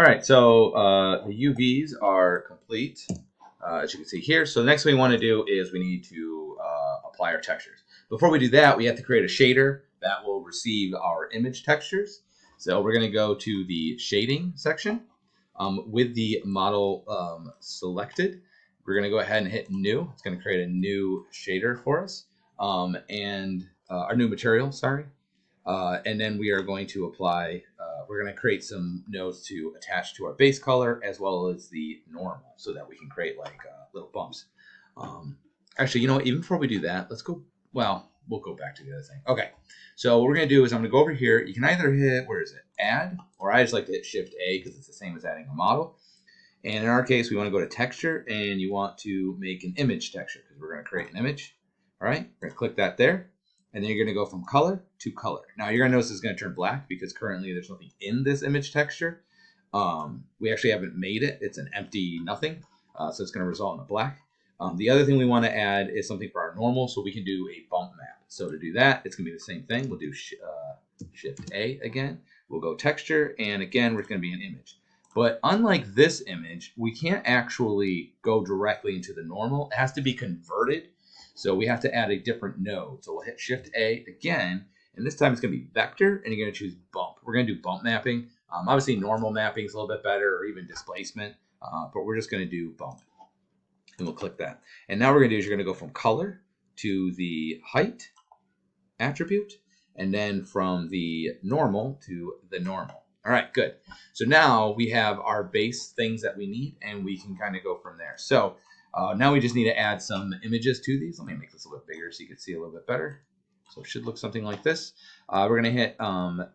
All right, so the UVs are complete, as you can see here. So the next thing we want to do is we need to apply our textures. Before we do that, we have to create a shader that will receive our image textures. So we're going to go to the shading section. With the model selected, we're going to go ahead and hit new. It's going to create a new shader for us, and our new material, sorry. And then we are going to apply, we're going to create some nodes to attach to our base color as well as the normal so that we can create like little bumps. Actually, you know what, even before we do that, let's go, well, we'll go back to the other thing. Okay, so what we're going to do is I'm going to go over here. You can either hit, where is it, add, or I just like to hit Shift A because it's the same as adding a model. And in our case, we want to go to texture and you want to make an image texture because we're going to create an image. All right, we're going to click that there. And then you're going to go from color to color. Now you're going to notice it's going to turn black because currently there's nothing in this image texture. We actually haven't made it. It's an empty nothing. So it's going to result in a black. The other thing we want to add is something for our normal, so we can do a bump map. So to do that, it's going to be the same thing. We'll do Shift A again. We'll go texture, and again, we're going to be an image. But unlike this image, we can't actually go directly into the normal. It has to be converted. So we have to add a different node. So we'll hit Shift A again, and this time it's going to be vector, and you're going to choose bump. We're going to do bump mapping. Obviously, normal mapping is a little bit better, or even displacement, but we're just going to do bump. And we'll click that. And now what we're going to do is you're going to go from color to the height attribute, and then from the normal to the normal. All right, good. So now we have our base things that we need, and we can kind of go from there. So now we just need to add some images to these. Let me make this a little bit bigger so you can see a little bit better. So it should look something like this. We're going to hit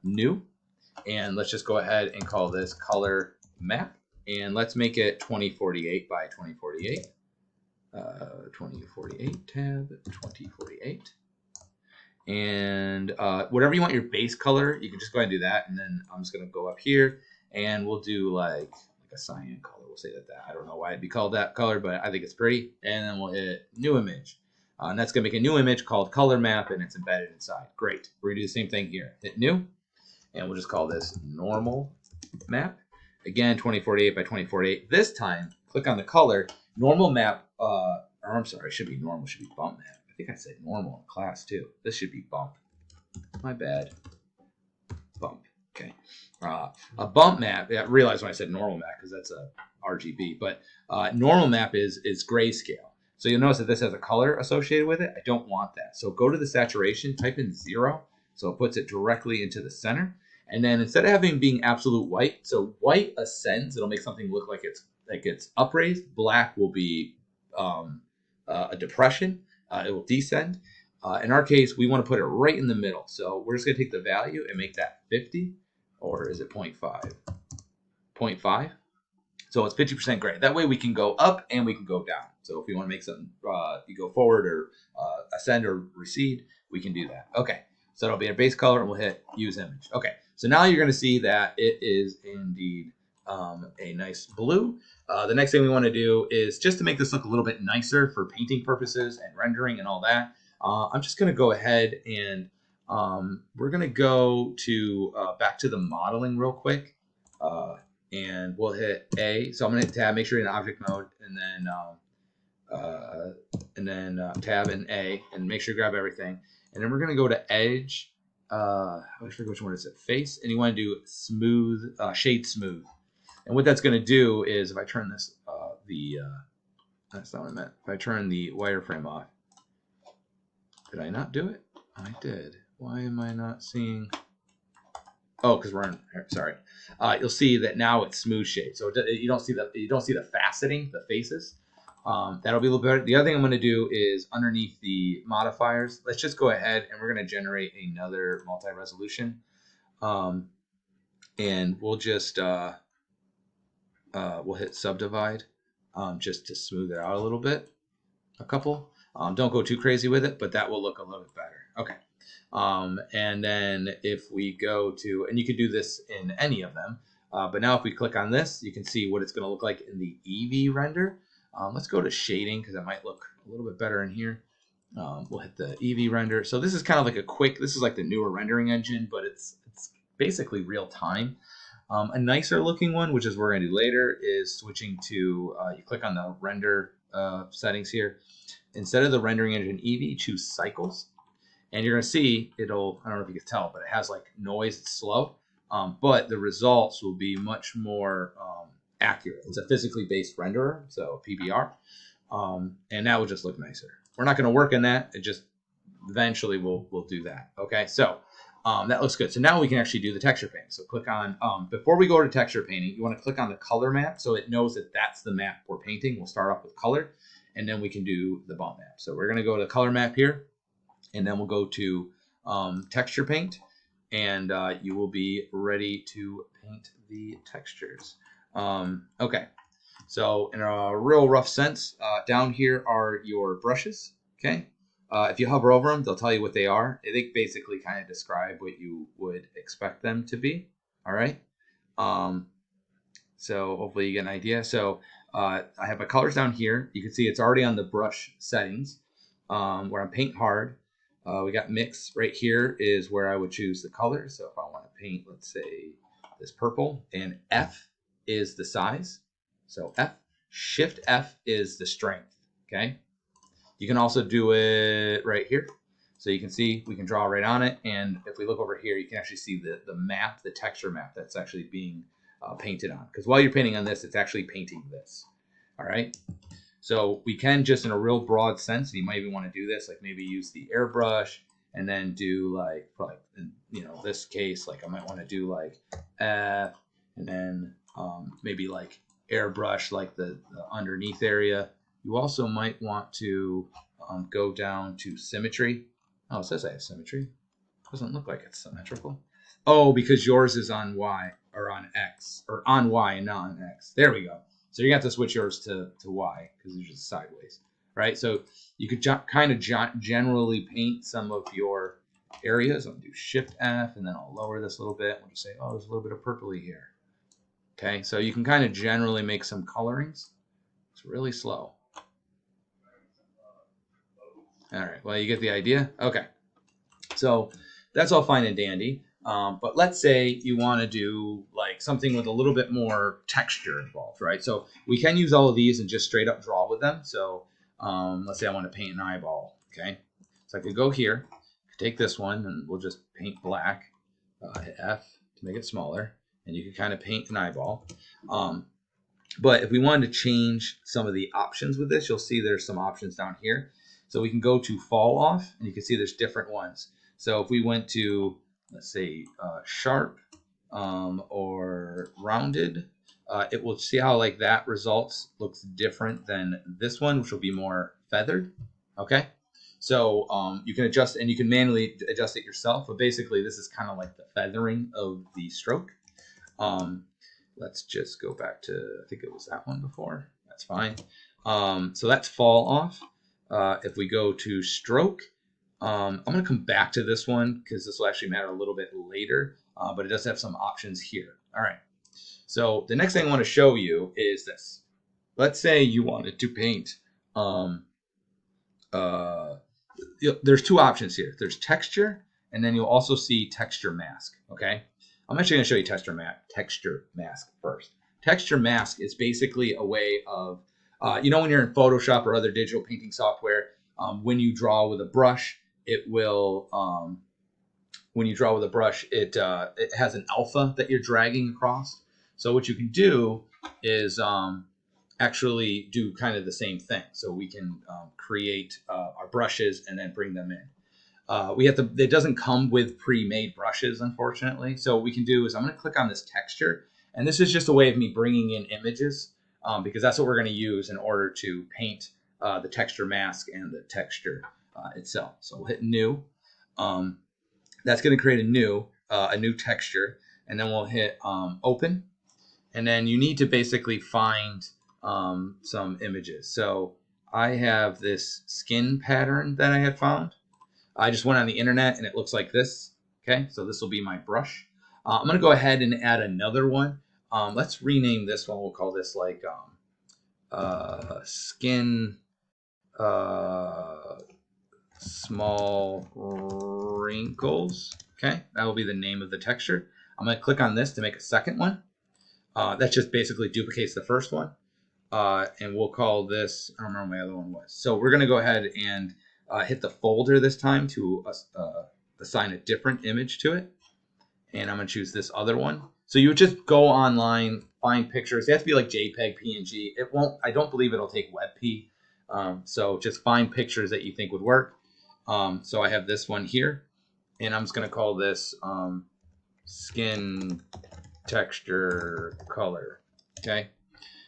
new, and let's just go ahead and call this color map. And let's make it 2048 by 2048. 2048 tab 2048. And whatever you want your base color, you can just go ahead and do that. And then I'm just going to go up here, and we'll do like a cyan color. We'll say that. I don't know why it'd be called that color, but I think it's pretty. And then we'll hit new image. And that's going to make a new image called color map, and it's embedded inside. Great. We're going to do the same thing here. Hit new, and we'll just call this normal map. Again, 2048 by 2048. This time, click on the color. Normal map, or I'm sorry, it should be normal, should be bump map. I think I said normal in class too. This should be bump. My bad. Bump. Okay. A bump map, I realized when I said normal map because that's a RGB, but normal map is grayscale. So you'll notice that this has a color associated with it. I don't want that. So go to the saturation, type in 0. So it puts it directly into the center. And then instead of having being absolute white, so white ascends, it'll make something look like it's upraised. Black will be a depression. It will descend. In our case, we want to put it right in the middle. So we're just going to take the value and make that 50, or is it 0.5? 0.5. So it's 50% gray. That way we can go up and we can go down. So if you want to make something, you go forward or ascend or recede, we can do that. Okay. So it'll be our base color, and we'll hit use image. Okay. So now you're going to see that it is indeed a nice blue. The next thing we want to do is just to make this look a little bit nicer for painting purposes and rendering and all that. I'm just going to go ahead and we're going to go to back to the modeling real quick, and we'll hit A. So I'm going to hit tab, make sure you're in object mode, and then tab and A, and make sure you grab everything. And then we're going to go to edge. I forget which one is it. Face, and you want to do smooth, shade smooth. And what that's going to do is if I turn this, that's not what I meant. If I turn the wireframe off, did I not do it? I did. Why am I not seeing? Oh, because we're on. Sorry. You'll see that now it's smooth shade. So you don't see the faceting, the faces. That'll be a little better. The other thing I'm going to do is underneath the modifiers, let's just go ahead and we're going to generate another multi-resolution, and we'll just we'll hit subdivide just to smooth it out a little bit, a couple. Don't go too crazy with it, but that will look a little bit better. Okay. And then if we go to, and you could do this in any of them, but now if we click on this, you can see what it's going to look like in the EV render. Let's go to shading because it might look a little bit better in here. We'll hit the EV render. So this is kind of like this is like the newer rendering engine, but it's basically real time. A nicer looking one, which is what we're going to do later, is switching to, you click on the render settings here. Instead of the rendering engine Eevee, choose cycles. And you're going to see it'll, I don't know if you can tell, but it has like noise, it's slow. But the results will be much more accurate. It's a physically based renderer, so PBR. And that will just look nicer. We're not going to work on that. It just eventually we'll do that. Okay, so that looks good. So now we can actually do the texture painting. So click on, before we go to texture painting, you want to click on the color map so it knows that that's the map we're painting. We'll start off with color, and then we can do the bump map. So we're going to go to the color map here, and then we'll go to texture paint, and you will be ready to paint the textures. Okay, so in a real rough sense, down here are your brushes. Okay, if you hover over them, they'll tell you what they are. They basically kind of describe what you would expect them to be. All right. So hopefully you get an idea. So I have my colors down here. You can see it's already on the brush settings where I'm paint hard. We got mix right here is where I would choose the color. So if I want to paint, let's say this purple, and F is the size. So F, Shift F is the strength. Okay. You can also do it right here. So you can see we can draw right on it. And if we look over here, you can actually see the map, the texture map that's actually being painted on. Because while you're painting on this, it's actually painting this. All right. So we can just in a real broad sense, you might even want to do this, like maybe use the airbrush and then do like in, you know, this case, like I might want to do like F and then maybe like airbrush like the underneath area. You also might want to go down to symmetry. Oh, it says I have symmetry. Doesn't look like it's symmetrical. Oh, because yours is on Y or on X or on Y and not on X. There we go. So you have to switch yours to Y because it's just sideways, right? So you could kind of generally paint some of your areas. I'll do Shift F and then I'll lower this a little bit. We'll just say, oh, there's a little bit of purpley here. Okay, so you can kind of generally make some colorings. It's really slow. All right, well, you get the idea? Okay, so that's all fine and dandy. But let's say you want to do like something with a little bit more texture involved, right? So we can use all of these and just straight up draw with them. So let's say I want to paint an eyeball, okay? So I could go here, take this one, and we'll just paint black, hit F to make it smaller, and you can kind of paint an eyeball. But if we wanted to change some of the options with this, you'll see there's some options down here. So we can go to fall off, and you can see there's different ones. So if we went to, let's say, sharp or rounded, it will see how like that results looks different than this one, which will be more feathered. Okay. So you can adjust, and you can manually adjust it yourself. But basically, this is kind of like the feathering of the stroke. Let's just go back to, I think it was that one before. That's fine. So that's fall off. If we go to stroke, I'm going to come back to this one because this will actually matter a little bit later, but it does have some options here. All right. So the next thing I want to show you is this. Let's say you wanted to paint. There's two options here. There's texture, and then you'll also see texture mask. Okay. I'm actually going to show you texture mask first. Texture mask is basically a way of, you know, when you're in Photoshop or other digital painting software, when you draw with a brush, it will, when you draw with a brush, it has an alpha that you're dragging across. So what you can do is actually do kind of the same thing. So we can create our brushes and then bring them in. It doesn't come with pre-made brushes, unfortunately. So what we can do is I'm going to click on this texture. And this is just a way of me bringing in images because that's what we're going to use in order to paint the texture mask and the texture itself. So we'll hit new. That's going to create a new texture. And then we'll hit open. And then you need to basically find some images. So I have this skin pattern that I had found. I just went on the internet and it looks like this. Okay, so this will be my brush. I'm going to go ahead and add another one. Let's rename this one. We'll call this like skin small wrinkles. Okay, that will be the name of the texture. I'm going to click on this to make a second one. That just basically duplicates the first one. And we'll call this, I don't remember what my other one was. So we're going to go ahead and hit the folder this time to assign a different image to it. And I'm going to choose this other one. So you would just go online, find pictures. They have to be like JPEG, PNG. It won't, I don't believe it'll take WebP. So just find pictures that you think would work. So I have this one here, and I'm just going to call this skin texture color. Okay.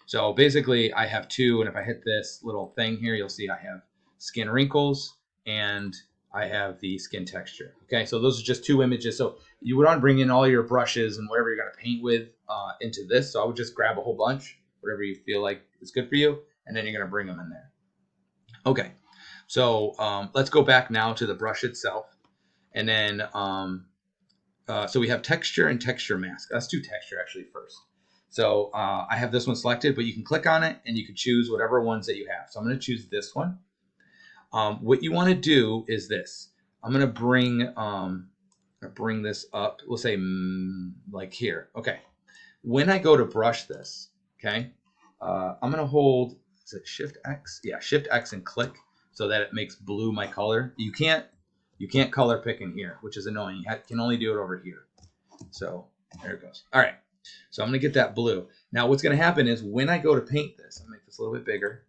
So basically I have two, and if I hit this little thing here, you'll see I have skin wrinkles and I have the skin texture. Okay, so those are just two images. So you would want to bring in all your brushes and whatever you're going to paint with into this. So I would just grab a whole bunch, whatever you feel like is good for you, and then you're going to bring them in there. Okay, so let's go back now to the brush itself. And then, so we have texture and texture mask. Let's do texture actually first. So I have this one selected, but you can click on it and you can choose whatever ones that you have. So I'm going to choose this one. What you want to do is this. I'm going to bring this up. We'll say like here. Okay. When I go to brush this, okay, I'm going to hold, is it Shift X? Yeah, Shift X and click so that it makes blue my color. You can't color pick in here, which is annoying. You can only do it over here. So there it goes. All right. So I'm going to get that blue. Now what's going to happen is when I go to paint this, I'll make this a little bit bigger.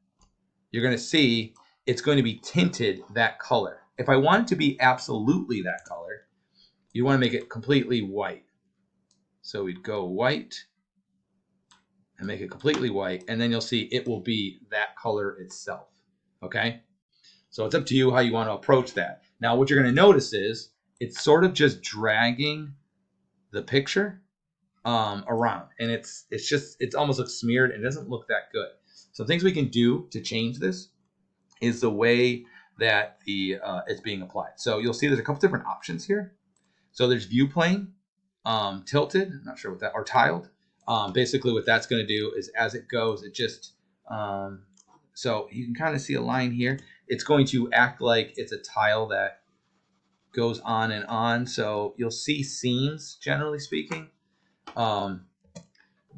You're going to see it's going to be tinted that color. If I want it to be absolutely that color, you want to make it completely white. So we'd go white and make it completely white, and then you'll see it will be that color itself. Okay? So it's up to you how you want to approach that. Now what you're going to notice is it's sort of just dragging the picture around, and it's almost looks smeared and it doesn't look that good. So things we can do to change this is the way that it's being applied. So you'll see there's a couple different options here. So there's view plane, tilted, I'm not sure what that, or tiled. Basically what that's going to do is as it goes, it just, so you can kind of see a line here. It's going to act like it's a tile that goes on and on. So you'll see seams, generally speaking.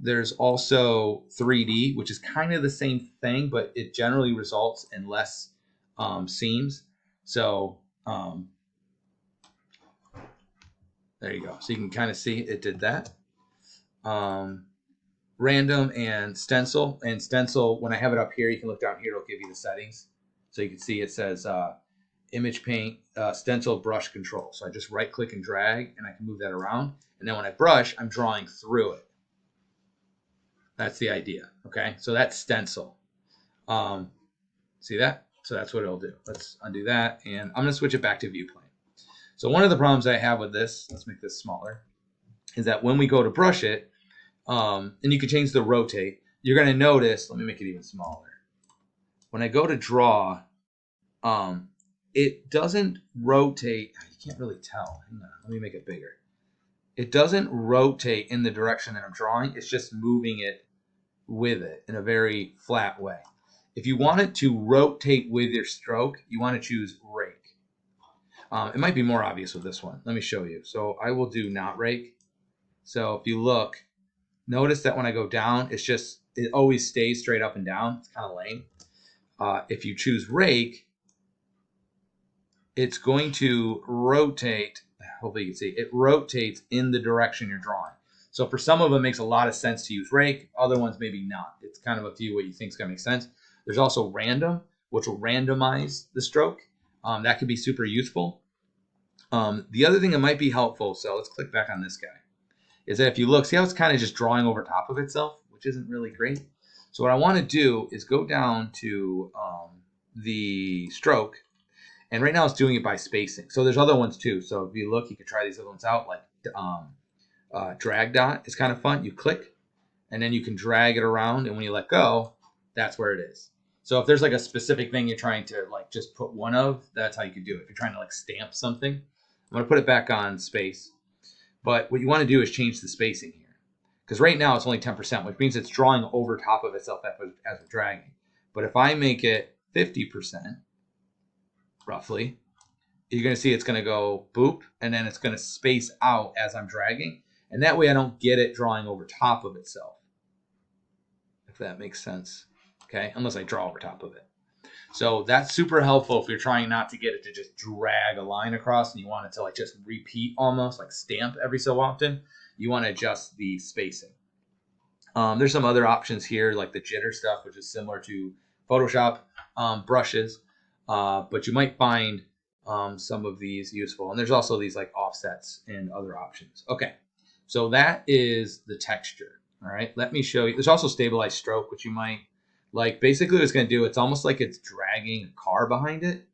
There's also 3D, which is kind of the same thing, but it generally results in less seams. So there you go. So you can kind of see it did that. Random and stencil. And stencil, when I have it up here, you can look down here, it'll give you the settings. So you can see it says image paint, stencil brush control. So I just right click and drag, and I can move that around. And then when I brush, I'm drawing through it. That's the idea. Okay, so that's stencil. See that? So that's what it'll do. Let's undo that, and I'm going to switch it back to view plane. So one of the problems I have with this, let's make this smaller, is that when we go to brush it, and you can change the rotate, you're going to notice, let me make it even smaller. When I go to draw, it doesn't rotate. You can't really tell. Hang on, let me make it bigger. It doesn't rotate in the direction that I'm drawing. It's just moving it with it in a very flat way. If you want it to rotate with your stroke, you want to choose rake. It might be more obvious with this one. Let me show you. So I will do not rake. So if you look, notice that when I go down, it always stays straight up and down. It's kind of lame. If you choose rake, it's going to rotate. Hopefully you can see it rotates in the direction you're drawing. So for some of them, it makes a lot of sense to use rake. Other ones, maybe not. It's kind of up to you what you think is going to make sense. There's also random, which will randomize the stroke. That could be super useful. The other thing that might be helpful, so let's click back on this guy, is that if you look, see how it's kind of just drawing over top of itself, which isn't really great. So what I want to do is go down to the stroke, and right now it's doing it by spacing. So there's other ones too. So if you look, you could try these other ones out, like drag dot is kind of fun. You click, and then you can drag it around, and when you let go, that's where it is. So if there's like a specific thing you're trying to like just put one of, that's how you could do it. If you're trying to like stamp something, I'm going to put it back on space. But what you want to do is change the spacing here. Because right now it's only 10%, which means it's drawing over top of itself as we're dragging. But if I make it 50%, roughly, you're going to see it's going to go boop, and then it's going to space out as I'm dragging. And that way I don't get it drawing over top of itself, if that makes sense. Okay, unless I draw over top of it. So that's super helpful if you're trying not to get it to just drag a line across and you want it to like just repeat almost, like stamp every so often. You want to adjust the spacing. There's some other options here like the jitter stuff, which is similar to Photoshop brushes, but you might find some of these useful. And there's also these like offsets and other options. Okay, so that is the texture. All right, let me show you. There's also stabilized stroke, which you might like. Basically what it's going to do, it's almost like it's dragging a car behind it.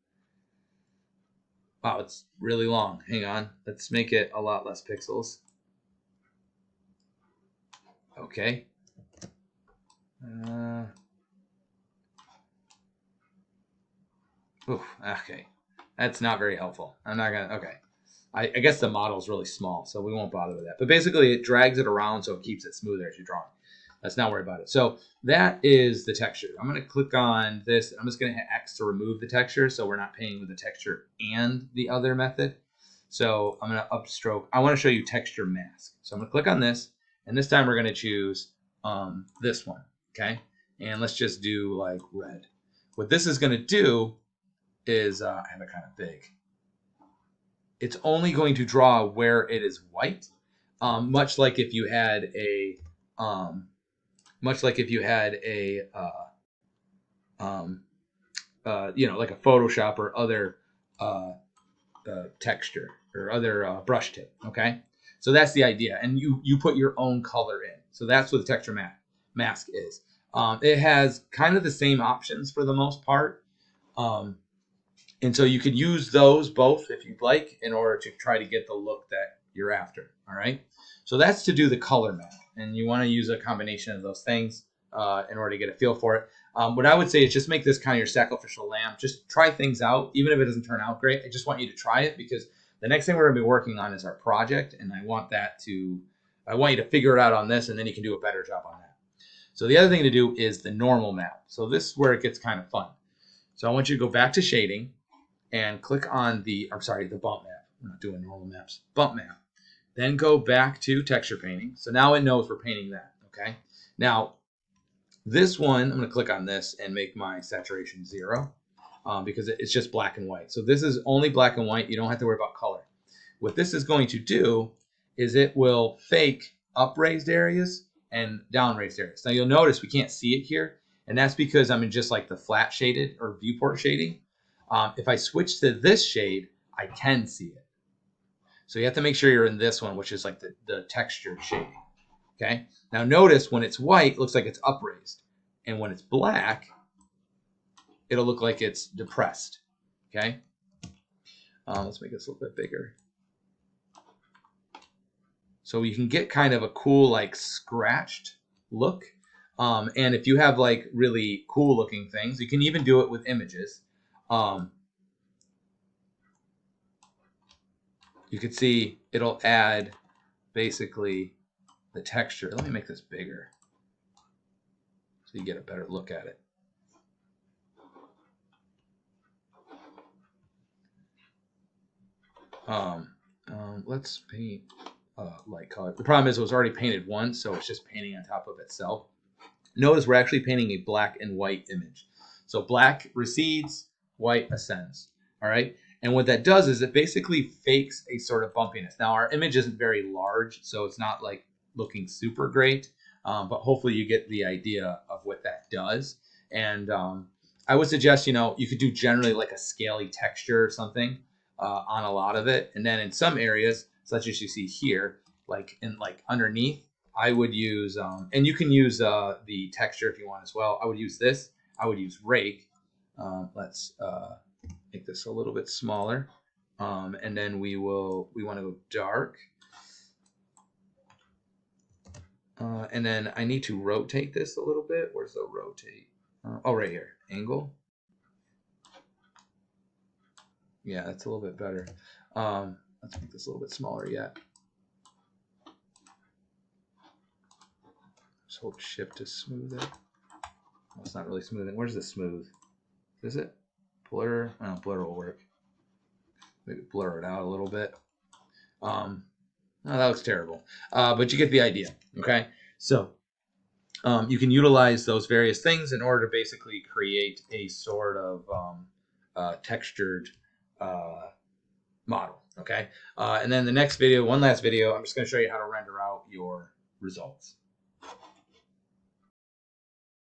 Wow, it's really long. Hang on. Let's make it a lot less pixels. Okay. Okay. That's not very helpful. I'm not going to, okay. I guess the model is really small, so we won't bother with that. But basically it drags it around so it keeps it smoother as you're drawing. Let's not worry about it. So that is the texture. I'm going to click on this. I'm just going to hit X to remove the texture so we're not painting with the texture and the other method. So I'm going to upstroke. I want to show you texture mask. So I'm going to click on this, and this time we're going to choose this one, okay? And let's just do like red. What this is going to do is, I have it kind of big. It's only going to draw where it is white, much like if you had a you know, like a Photoshop or other texture or other brush tip. Okay, so that's the idea, and you put your own color in. So that's what the texture mask is. It has kind of the same options for the most part, and so you could use those both if you'd like in order to try to get the look that you're after. All right, so that's to do the color map, and you want to use a combination of those things in order to get a feel for it. What I would say is just make this kind of your sacrificial lamb. Just try things out, even if it doesn't turn out great. I just want you to try it because the next thing we're going to be working on is our project, and I want you to figure it out on this, and then you can do a better job on that. So the other thing to do is the normal map. So this is where it gets kind of fun. So I want you to go back to shading and click on the bump map. We're not doing normal maps. Bump map. Then go back to texture painting. So now it knows we're painting that. Okay. Now this one, I'm going to click on this and make my saturation 0 because it's just black and white. So this is only black and white. You don't have to worry about color. What this is going to do is it will fake up raised areas and down raised areas. Now you'll notice we can't see it here, and that's because I'm in just like the flat shaded or viewport shading. If I switch to this shade, I can see it. So you have to make sure you're in this one, which is like the textured shading. Okay. Now notice when it's white, it looks like it's upraised. And when it's black, it'll look like it's depressed. Okay. Let's make this a little bit bigger. So you can get kind of a cool, like scratched look. And if you have like really cool looking things, you can even do it with images. You can see it'll add basically the texture. Let me make this bigger so you get a better look at it. Let's paint light color. The problem is it was already painted once, so it's just painting on top of itself. Notice we're actually painting a black and white image. So black recedes, white ascends. All right. And what that does is it basically fakes a sort of bumpiness. Now our image isn't very large, so it's not like looking super great, but hopefully you get the idea of what that does. And I would suggest, you could do generally like a scaly texture or something on a lot of it. And then in some areas, such as you see here, like underneath, I would use, and you can use the texture if you want as well. I would use this. I would use rake. Let's make this a little bit smaller. And then we want to go dark. And then I need to rotate this a little bit. Where's the rotate? Right here. Angle. Yeah, that's a little bit better. Let's make this a little bit smaller yet. Just hold shift to smooth it. Well, it's not really smoothing. Where's the smooth? Is it? Blur? Blur will work. Maybe blur it out a little bit. Oh, that looks terrible. But you get the idea. Okay. So you can utilize those various things in order to basically create a sort of textured model. Okay. And then the next video, one last video, I'm just going to show you how to render out your results.